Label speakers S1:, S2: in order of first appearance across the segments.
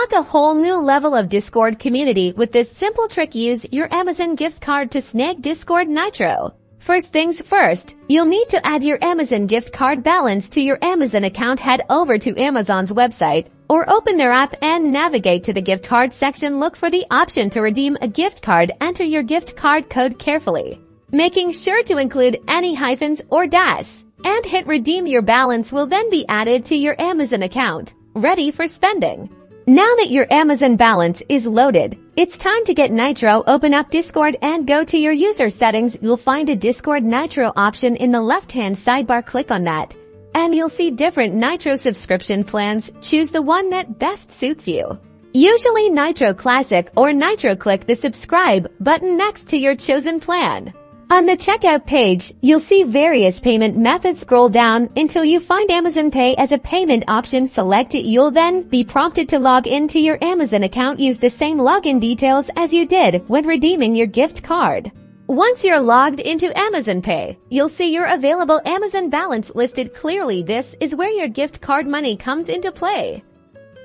S1: Unlock a whole new level of Discord community with this simple trick. Use your Amazon gift card to snag Discord Nitro. First things first, you'll need to add your Amazon gift card balance to your Amazon account. Head over to Amazon's website or open their app and navigate to the gift card section. Look for the option to redeem a gift card. Enter your gift card code carefully, making sure to include any hyphens or dashes, and hit redeem. Your balance will then be added to your Amazon account, ready for spending. Now that your Amazon balance is loaded, it's time to get Nitro. Open up Discord and go to your user settings. You'll find a Discord Nitro option in the left-hand sidebar. Click on that, and you'll see different Nitro subscription plans. Choose the one that best suits you. Usually Nitro Classic or Nitro. Click the subscribe button next to your chosen plan. On the checkout page, you'll see various payment methods. Scroll down until you find Amazon Pay as a payment option. Select it. You'll then be prompted to log into your Amazon account. Use the same login details as you did when redeeming your gift card. Once you're logged into Amazon Pay, you'll see your available Amazon balance listed clearly. This is where your gift card money comes into play.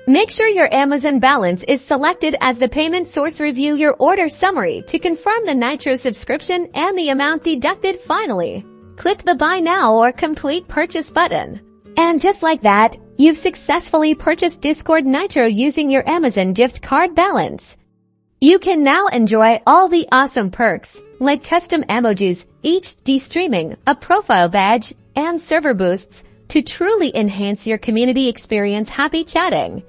S1: Make sure your Amazon balance is selected as the payment source. Review your order summary to confirm the Nitro subscription and the amount deducted. Finally, click the Buy Now or Complete Purchase button. And just like that, you've successfully purchased Discord Nitro using your Amazon gift card balance. You can now enjoy all the awesome perks like custom emojis, HD streaming, a profile badge, and server boosts to truly enhance your community experience. Happy chatting!